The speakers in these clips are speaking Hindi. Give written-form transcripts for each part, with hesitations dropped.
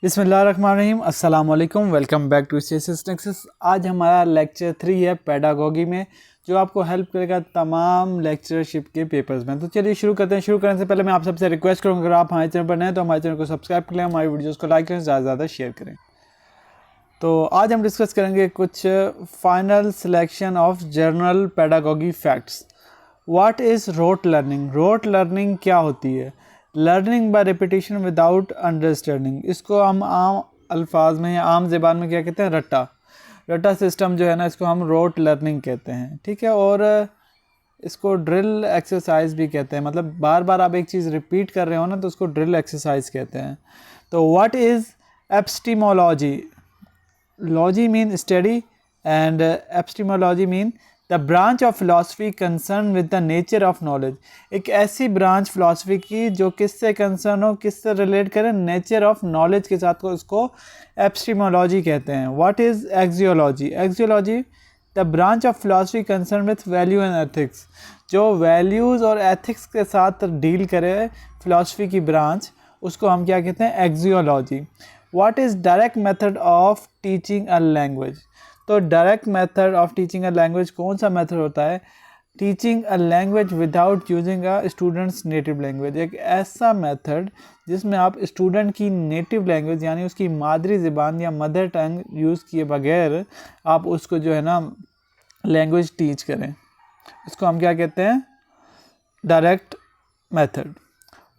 बिस्मिल्लाहिर्रहमानिर्रहीम, अस्सलाम वालेकुम। Welcome back to CSS Nexus. आज हमारा लेक्चर 3 है पेडागोगी में, जो आपको हेल्प करेगा तमाम लेक्चरशिप के पेपर्स में। तो चलिए शुरू करते हैं। शुरू करने से पहले मैं आप सबसे रिक्वेस्ट करूँगा, अगर आप हमारे चैनल पर नए हैं तो हमारे चैनल को सब्सक्राइब करें, हमारी वीडियोज़ को लाइक करें, ज़्यादा से ज़्यादा शेयर करें। तो आज हम डिस्कस करेंगे कुछ final selection of general pedagogy facts. What is rote learning? Rote learning क्या होती है? Learning by repetition without understanding. इसको हम आम अल्फाज में या आम ज़बान में क्या कहते हैं? रट्टा सिस्टम जो है ना, इसको हम रोट लर्निंग कहते हैं, ठीक है। और इसको ड्रिल एक्सरसाइज भी कहते हैं, मतलब बार बार आप एक चीज़ रिपीट कर रहे हो ना, तो उसको ड्रिल एक्सरसाइज कहते हैं। तो what is epistemology? Logy mean study and epistemology mean the branch of philosophy concern with the nature of knowledge. एक ऐसी ब्रांच फिलॉसफी की जो किससे कंसर्न हो, किससे रिलेट करे? नेचर ऑफ नॉलेज के साथ को उसको एपिस्टेमोलॉजी कहते हैं। What is axiology? Axiology the branch of philosophy concern with value and ethics. जो वैल्यूज़ और एथिक्स के साथ डील करे फिलॉसफी की ब्रांच, उसको हम क्या कहते हैं? Axiology. What is direct method of teaching a language? तो direct method of teaching a language कौन सा मेथड होता है? Teaching a language without using a students native language. एक ऐसा मेथड जिसमें आप स्टूडेंट की नेटिव लैंग्वेज यानी उसकी मादरी ज़बान या मदर टंग यूज़ किए बगैर आप उसको जो है ना लैंग्वेज टीच करें, उसको हम क्या कहते हैं? Direct method.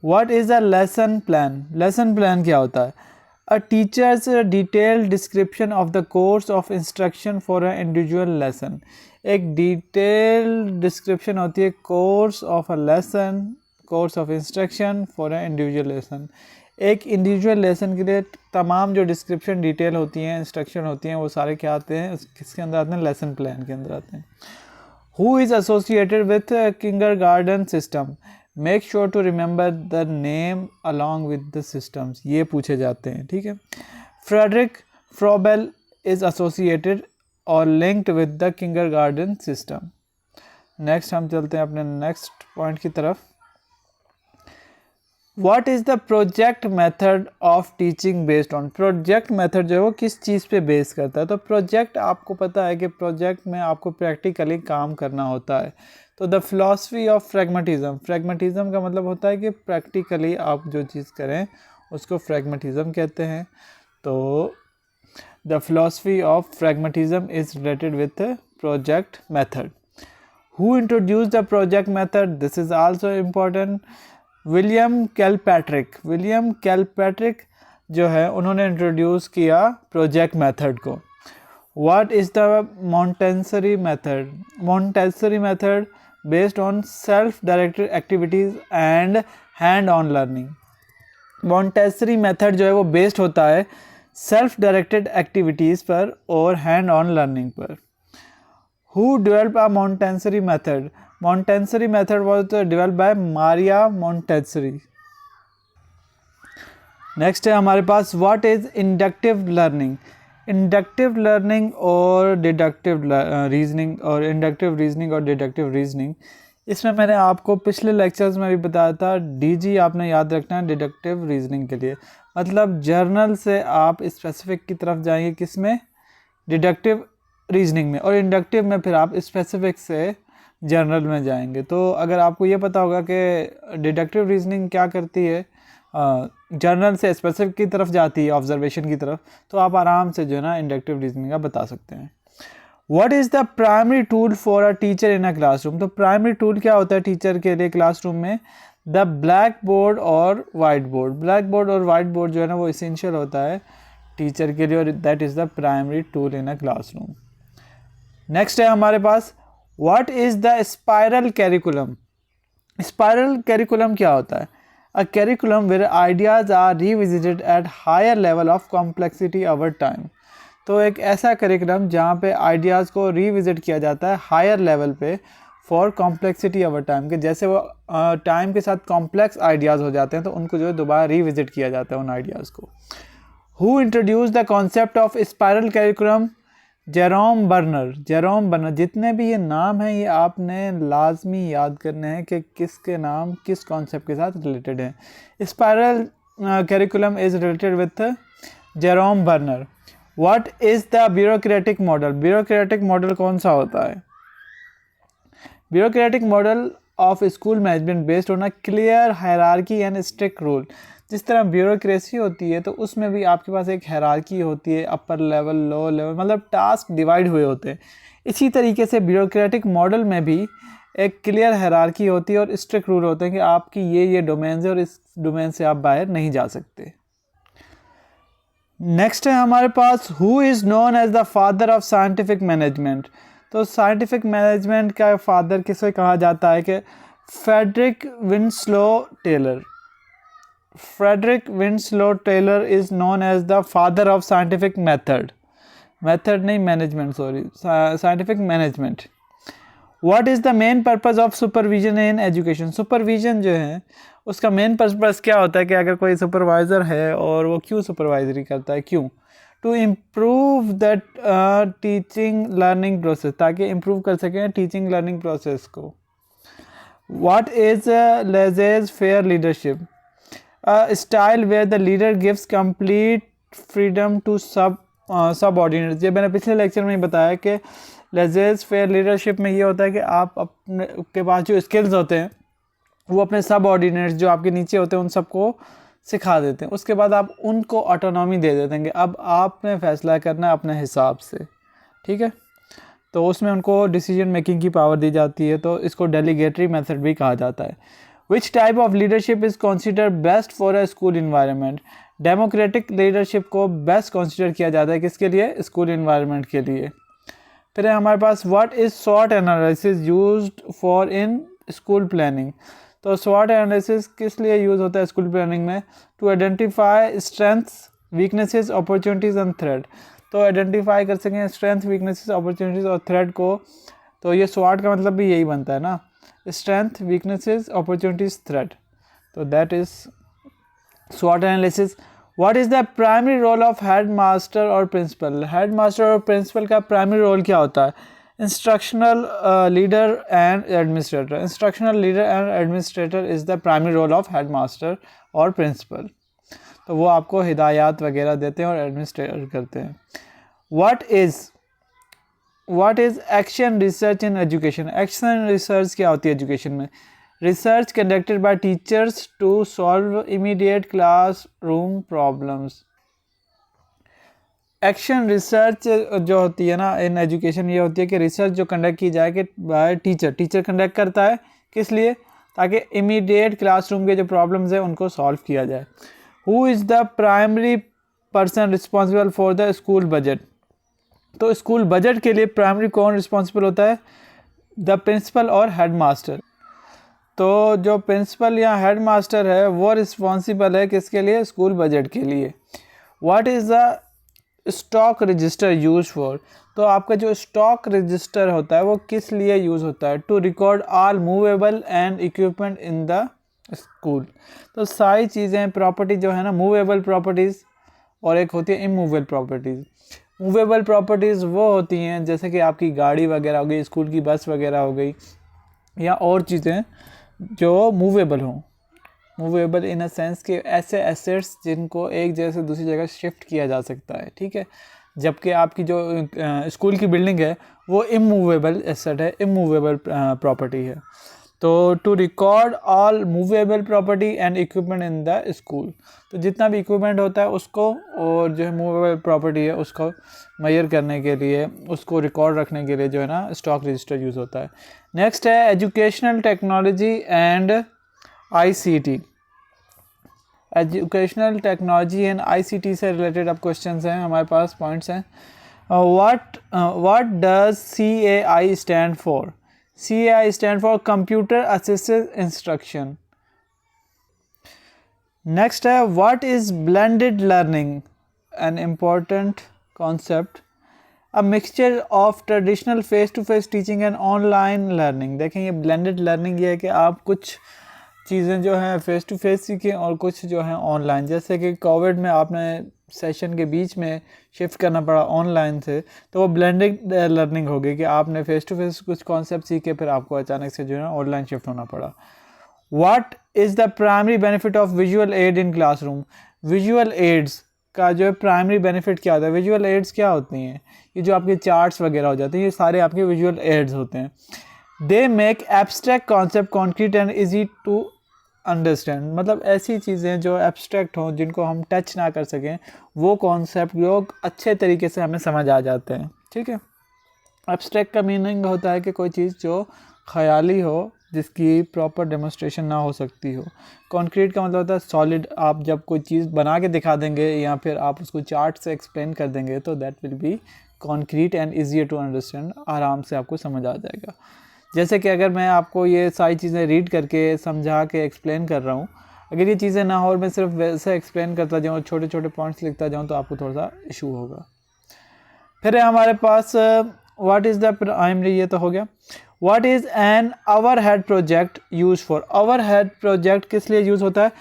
What is a lesson plan? Lesson plan क्या होता है? A teacher's detailed description of the course of instruction for an individual lesson। एक detailed description होती है course of a lesson, course of instruction for an individual lesson। एक individual lesson के लिए तमाम जो description detail होती हैं, instruction होती हैं, वो सारे क्या आते हैं? किसके अंदर आते हैं? lesson plan के अंदर आते हैं। Who is associated with kindergarten system? Make sure to remember the name along with the systems. ये पूछे जाते हैं, ठीक है। फ्रेडरिक फ्रोबेल इज एसोसिएटेड और linked with the kindergarten system. Next हम चलते हैं अपने नेक्स्ट पॉइंट की तरफ। What is the project method of teaching based on? Project method जो है वो किस चीज़ पे बेस करता है? तो प्रोजेक्ट आपको पता है कि प्रोजेक्ट में आपको प्रैक्टिकली काम करना होता है। तो द फिलॉसफी ऑफ फ्रैग्मेटिज्म। फ्रैग्मेटिज्म का मतलब होता है कि प्रैक्टिकली आप जो चीज़ करें उसको फ्रैग्मेटिज्म कहते हैं। तो the philosophy of pragmatism is related with project method. Who introduce the project method? This is also important. William Kilpatrick. William Kilpatrick जो है उन्होंने इंट्रोड्यूस किया प्रोजेक्ट मेथड को। What is the Montessori method? Montessori method based on self directed activities and hand on learning. Montessori method जो है वो बेस्ड होता है सेल्फ डायरेक्टेड एक्टिविटीज़ पर और हैंड ऑन लर्निंग पर। Who develop a Montessori method? Montessori method was developed by Maria Montessori. Next है हमारे पास what is inductive learning? Inductive learning और डिडक्टिव रीजनिंग, और इंडक्टिव रीजनिंग और डिडक्टिव रीजनिंग, इसमें मैंने आपको पिछले लेक्चर्स में भी बताया था। डीजी आपने याद रखना है डिडक्टिव रीजनिंग के लिए। मतलब जर्नल से आप स्पेसिफिक की तरफ जाएंगे, किस में? डिडक्टिव रीजनिंग में। और इंडक्टिव में फिर आप स्पेसिफिक से जर्नल में जाएंगे। तो अगर आपको ये पता होगा कि डिडक्टिव रीजनिंग क्या करती है, जर्नल से स्पेसिफिक की तरफ जाती है, ऑब्जर्वेशन की तरफ, तो आप आराम से जो है ना इंडक्टिव रीजनिंग का बता सकते हैं। What is the primary tool for a teacher in a classroom? तो प्राइमरी टूल क्या होता है टीचर के लिए क्लासरूम में? द ब्लैक बोर्ड और वाइट बोर्ड। ब्लैक बोर्ड और वाइट बोर्ड जो है ना वो इसेंशियल होता है टीचर के लिए, और that is the primary tool in a classroom. Next है हमारे पास what is the spiral curriculum? Spiral curriculum क्या होता है? A curriculum where ideas are revisited at higher level of complexity over time। तो एक ऐसा करिकुलम जहाँ पे आइडियाज़ को रिविजिट किया जाता है हायर लेवल पे फॉर कॉम्प्लेक्सिटी ओवर टाइम, के जैसे वो टाइम के साथ कॉम्प्लेक्स आइडियाज़ हो जाते हैं तो उनको जो है दोबारा रिविजिट किया जाता है उन आइडियाज़ को। Who introduce the concept of spiral curriculum? Jerome burner. Jerome burner. जितने भी ये नाम हैं ये आपने लाजमी याद करने हैं कि किसके नाम किस कॉन्सेप्ट के साथ रिलेटेड हैं। Spiral curriculum is related with Jerome burner. What is the bureaucratic model? Bureaucratic model कौन सा होता है? Bureaucratic model of school management based on a clear hierarchy and strict rule. जिस तरह ब्यूरोक्रेसी होती है तो उसमें भी आपके पास एक हायरार्की होती है, अपर लेवल, लो लेवल, मतलब टास्क डिवाइड हुए होते हैं। इसी तरीके से ब्यूरोक्रेटिक मॉडल में भी एक क्लियर हायरार्की होती है और स्ट्रिक्ट रूल होते हैं कि आपकी ये डोमेन्स है और इस डोमेन से आप बाहर नहीं जा सकते। नेक्स्ट है हमारे पास, who is known as the father of scientific management. तो साइंटिफिक मैनेजमेंट का फादर किसे कहा जाता है? कि Frederick Winslow Taylor. Frederick Winslow Taylor is known as the father of scientific method नहीं, management, sorry, scientific management. What is the main purpose of supervision in education? Supervision जो है उसका मेन पर्पज़ क्या होता है कि अगर कोई सुपरवाइज़र है और वो क्यों सुपरवाइजरी करता है, क्यों? To improve that teaching learning process, ताकि इम्प्रूव कर सकें टीचिंग लर्निंग प्रोसेस को। What is laissez faire leadership? Style where the leader gives complete freedom to subordinates. ये मैंने पिछले लेक्चर में ही बताया कि लेजेज फेयर लीडरशिप में ये होता है कि आप अपने के पास जो स्किल्स होते हैं वो अपने सबऑर्डिनेट्स जो आपके नीचे होते हैं उन सबको सिखा देते हैं। उसके बाद आप उनको ऑटोनॉमी दे देते हैं कि अब आपने फैसला करना है अपने हिसाब से, ठीक है। तो उसमें उनको डिसीजन मेकिंग की पावर दी जाती है, तो इसको डेलीगेटरी मेथड भी कहा जाता है। Which type of leadership is considered best for a school environment? Democratic leadership को बेस्ट कंसिडर किया जाता है किसके लिए? स्कूल इन्वायरमेंट के लिए। फिर है हमारे पास, व्हाट इज़ स्वॉट analysis used for in school planning? तो स्वॉट एनालिसिस किस लिए यूज़ होता है स्कूल प्लानिंग में? To identify strengths, weaknesses, opportunities and threat. तो आइडेंटिफाई कर सकें स्ट्रेंथ, वीकनेसेस, अपॉर्चुनिटीज़ और थ्रेट को। तो ये स्वॉट का मतलब भी यही बनता है ना, स्ट्रेंथ, वीकनेसेस, अपॉर्चुनिटीज़, थ्रेट। तो दैट इज़ स्वॉट analysis. What is the primary role of head master और प्रिंसिपल? हेड मास्टर और प्रिंसिपल का प्राइमरी रोल क्या होता है? Instructional leader and administrator. Instructional leader and administrator is the primary role of head master और प्रिंसिपल। तो वो आपको हिदायत वगैरह देते हैं और एडमिनिस्ट्रेट करते हैं। What is action research in education? Action research क्या होती है एजुकेशन में? Research conducted by teachers to solve immediate classroom problems. Action research जो होती है ना इन एजुकेशन, ये होती है कि रिसर्च जो कंडक्ट की जाए कि बाय टीचर कंडक्ट करता है, किस लिए? ताकि इमीडिएट क्लासरूम के जो प्रॉब्लम्स है उनको सॉल्व किया जाए। Who is the primary person responsible for the school budget? तो स्कूल बजट के लिए प्राइमरी कौन रिस्पॉन्सिबल होता है? द प्रिंसिपल और हेड मास्टर। तो जो प्रिंसिपल या हेड मास्टर है वो रिस्पॉन्सिबल है किसके लिए? स्कूल बजट के लिए। What is the stock register use for? तो आपका जो स्टॉक रजिस्टर होता है वो किस लिए यूज़ होता है? To record all movable and equipment in the school. तो सारी चीज़ें, प्रॉपर्टी जो है ना, मूवेबल प्रॉपर्टीज़ और एक होती है इमूवेबल प्रॉपर्टीज़। मूवेबल प्रॉपर्टीज़ वो होती हैं जैसे कि आपकी गाड़ी वगैरह हो गई, स्कूल की बस वगैरह हो गई, या और चीज़ें जो मूवेबल हों। मूवेबल इन अ सेंस कि ऐसे एसेट्स जिनको एक जगह से दूसरी जगह शिफ्ट किया जा सकता है, ठीक है। जबकि आपकी जो स्कूल की बिल्डिंग है वो इमूवेबल एसेट है, इमूवेबल प्रॉपर्टी है। तो to record all movable property and equipment in the school, तो जितना भी इक्विपमेंट होता है उसको और जो है मूवेबल प्रॉपर्टी है उसको मेजर करने के लिए, उसको रिकॉर्ड रखने के लिए जो है ना स्टॉक रजिस्टर यूज़ होता है। नेक्स्ट है educational technology and ICT. Educational technology and ICT से रिलेटेड अब क्वेश्चंस हैं हमारे पास, पॉइंट्स हैं। What does CAI stand for? CAI stand for computer assisted instruction. Next है what is blended learning? An important concept, a mixture of traditional face to face teaching and online learning. देखें ये ब्लेंडेड लर्निंग ये है कि आप कुछ चीज़ें जो हैं फेस टू फेस सीखें और कुछ जो हैं ऑनलाइन। जैसे कि कोविड में आपने सेशन के बीच में शिफ्ट करना पड़ा ऑनलाइन से, तो वो ब्लेंडेड लर्निंग होगी कि आपने फेस टू फेस कुछ कॉन्सेप्ट सीखे फिर आपको अचानक से जो है ऑनलाइन शिफ्ट होना पड़ा। What is the primary benefit of visual add in classroom? Visual aids का जो है प्राइमरी बेनिफिट क्या होता है, विजुअल एड्स क्या होती हैं, ये जो आपके चार्ट्स वगैरह हो जाते हैं ये सारे आपके विजुअल एड्स होते हैं। They make abstract concept concrete and easy to understand, मतलब ऐसी चीज़ें जो एब्स्ट्रैक्ट हों, जिनको हम टच ना कर सकें, वो कॉन्सेप्ट लोग अच्छे तरीके से हमें समझ आ जाते हैं। ठीक है, एब्स्ट्रैक्ट का मीनिंग होता है कि कोई चीज़ जो ख़याली हो, जिसकी प्रॉपर डेमोन्स्ट्रेशन ना हो सकती हो। कॉन्क्रीट का मतलब होता है सॉलिड, आप जब कोई चीज़ बना के दिखा देंगे या फिर आप उसको चार्ट से एक्सप्लेन कर देंगे तो that will be concrete and easier to understand, आराम से आपको समझ आ जाएगा। जैसे कि अगर मैं आपको ये सारी चीज़ें रीड करके समझा के एक्सप्लेन कर रहा हूँ, अगर ये चीज़ें ना हो और मैं सिर्फ वैसे एक्सप्लेन करता जाऊँ, छोटे छोटे पॉइंट्स लिखता जाऊँ, तो आपको थोड़ा सा इशू होगा। फिर है हमारे पास व्हाट इज़ द प्राइमरी, ये तो हो गया। What is an overhead project use for, overhead project किस लिए यूज़ होता है,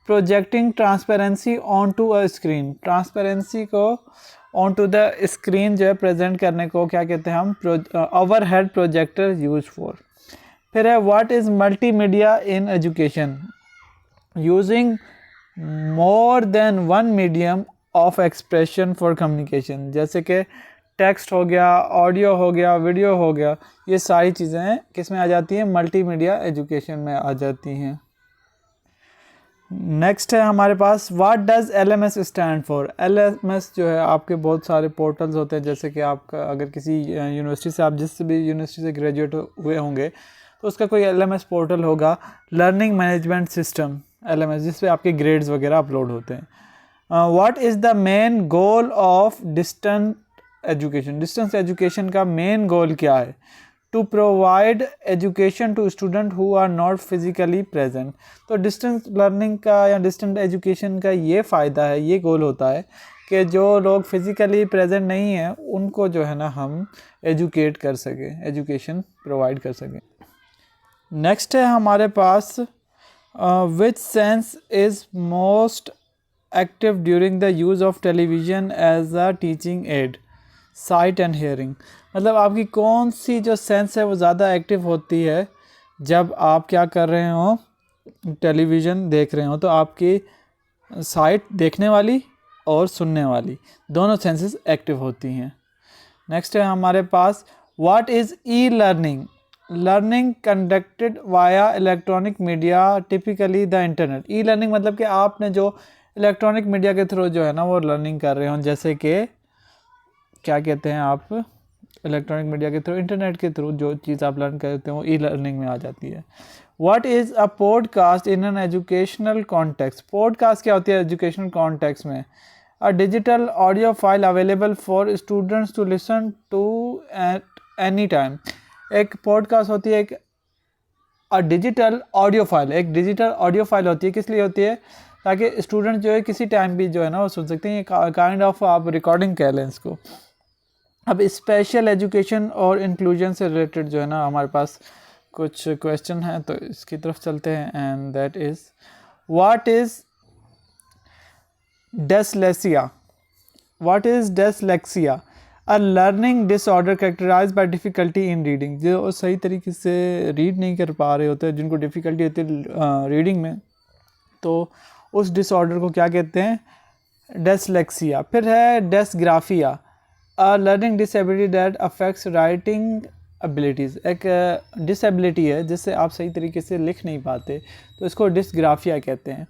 projecting transparency on to a screen, transparency को ऑन टू द स्क्रीन जो है प्रेजेंट करने को क्या कहते हैं हम, ओवरहेड प्रोजेक्टर यूज फॉर। फिर है what is multimedia in education, using more than one medium of expression for communication, जैसे कि टेक्स्ट हो गया, ऑडियो हो गया, वीडियो हो गया, ये सारी चीज़ें किस में आ जाती हैं, मल्टीमीडिया एजुकेशन में आ जाती हैं। नेक्स्ट है हमारे पास what does LMS stand for. LMS जो है आपके बहुत सारे पोर्टल्स होते हैं, जैसे कि आपका अगर किसी यूनिवर्सिटी से, आप जिस भी यूनिवर्सिटी से ग्रेजुएट हुए होंगे तो उसका कोई LMS पोर्टल होगा, लर्निंग मैनेजमेंट सिस्टम LMS, जिस पे आपके ग्रेड्स वगैरह अपलोड होते हैं। What is the main goal of distance education, distance education का मेन गोल क्या है, to provide education to student who are not physically present. तो डिस्टेंस लर्निंग का या डिस्टेंस एजुकेशन का ये फ़ायदा है, ये गोल होता है कि जो लोग फिज़िकली प्रेजेंट नहीं हैं उनको जो है ना हम एजुकेट कर सकें, एजुकेशन प्रोवाइड कर सकें। नेक्स्ट है हमारे पास which sense is most active during the use of television as a teaching aid, sight and hearing, मतलब आपकी कौन सी जो सेंस है वो ज़्यादा एक्टिव होती है जब आप क्या कर रहे हो, टेलीविज़न देख रहे हो, तो आपकी साइट देखने वाली और सुनने वाली दोनों सेंसेस एक्टिव होती हैं। नेक्स्ट है हमारे पास what is e learning, learning conducted via electronic media typically the internet. E learning मतलब कि आपने जो इलेक्ट्रॉनिक मीडिया के थ्रू जो है ना वो लर्निंग कर रहे हो, जैसे कि क्या कहते हैं आप, इलेक्ट्रॉनिक मीडिया के थ्रू, इंटरनेट के थ्रू जो चीज़ आप लर्न करते हो ई लर्निंग में आ जाती है। What is a podcast in an educational context, podcast क्या होती है एजुकेशनल कॉन्टेक्स्ट में, a digital audio file available for students to listen to at any time. एक पॉडकास्ट होती है, एक डिजिटल ऑडियो फाइल, एक डिजिटल ऑडियो फाइल होती है, किस लिए होती है, ताकि स्टूडेंट जो है किसी टाइम भी जो है ना वो सुन सकते हैं, ये काइंड ऑफ आप रिकॉर्डिंग कह लें इसको। अब स्पेशल एजुकेशन और इंक्लूजन से रिलेटेड जो है ना हमारे पास कुछ क्वेश्चन हैं, तो इसकी तरफ चलते हैं। And that is what is dyslexia, what is dyslexia, a learning disorder characterize by difficulty in reading, जो सही तरीके से रीड नहीं कर पा रहे होते हैं, जिनको डिफ़िकल्टी होती है रीडिंग में, तो उस डिसऑर्डर को क्या कहते हैं, डेसलेक्सिया। फिर है dysgraphia, a learning disability that affects writing abilities, एक डिसेबिलिटी है जिससे आप सही तरीके से लिख नहीं पाते, तो इसको डिसग्राफिया कहते हैं।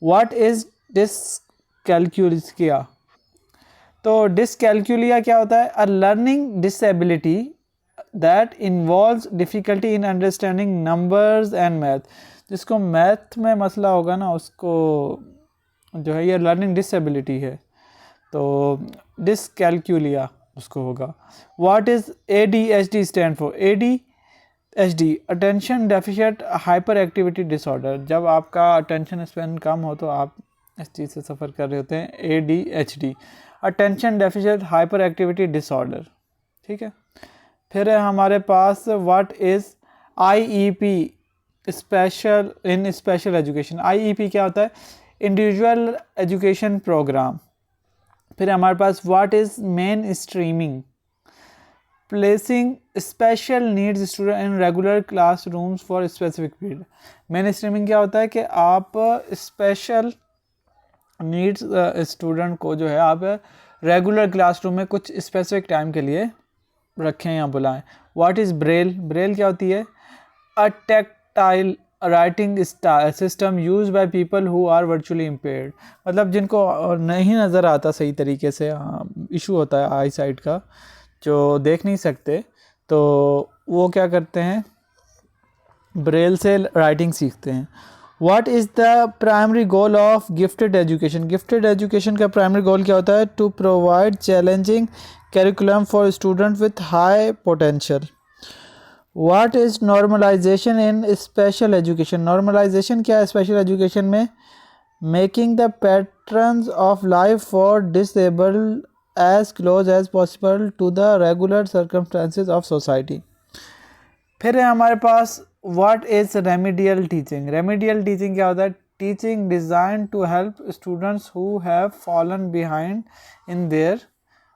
व्हाट इज़ डिसकैल्कुलिया, तो डिसकैल्कुलिया क्या होता है, अ learning disability that involves difficulty in understanding numbers and math, जिसको मैथ में मसला होगा ना उसको जो है ये लर्निंग डिसेबिलिटी है, तो डिसकैल्कुलिया उसको होगा। What is ADHD stand for, ADHD attention deficient hyper activity disorder, जब आपका अटेंशन स्पैन कम हो तो आप इस चीज़ से सफ़र कर रहे होते हैं, ADHD attention deficient hyper activity disorder. ठीक है, फिर है हमारे पास what is IEP special in special education, IEP क्या होता है, इंडिविजुअल एजुकेशन प्रोग्राम। फिर हमारे पास what is main streaming, placing special needs student in regular classrooms for specific period. Main streaming क्या होता है कि आप स्पेशल नीड्स स्टूडेंट को जो है आप रेगुलर क्लासरूम में कुछ स्पेसिफिक टाइम के लिए रखें या बुलाएं। What is Braille? ब्रेल क्या होती है? A tactile writing system use by people who are virtually impaired, मतलब जिनको नहीं नज़र आता सही तरीके से, इशू होता है आई साइट का, जो देख नहीं सकते, तो वो क्या करते हैं, ब्रेल से राइटिंग सीखते हैं। What is the primary goal of gifted education? Gifted education का प्राइमरी गोल क्या होता है? To provide challenging curriculum for student with high potential. What is normalization in special education? Normalization क्या है स्पेशल एजुकेशन में? Making the patterns of life for disabled as close as possible to the regular circumstances of society. फिर है हमारे पास what is remedial teaching? Remedial teaching क्या होता है? Teaching design to help students who have fallen behind in their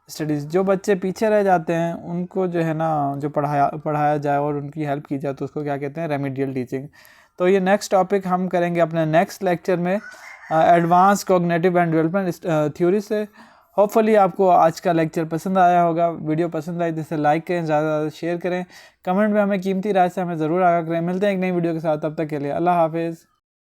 studies. जो बच्चे पीछे रह जाते हैं उनको जो है ना, जो पढ़ाया जाए और उनकी हेल्प की जाए, तो उसको क्या कहते हैं? Remedial teaching. तो ये नेक्स्ट टॉपिक हम करेंगे अपने नेक्स्ट लेक्चर में, advance cognitive and development theory से। होपफुली आपको आज का लेक्चर पसंद आया होगा। वीडियो पसंद आई तो इसे लाइक करें, ज़्यादा से ज़्यादा शेयर करें, कमेंट में हमें कीमती राय से हमें ज़रूर आगाह करें। मिलते हैं एक नई वीडियो के साथ, तब तक के लिए अल्लाह हाफिज़।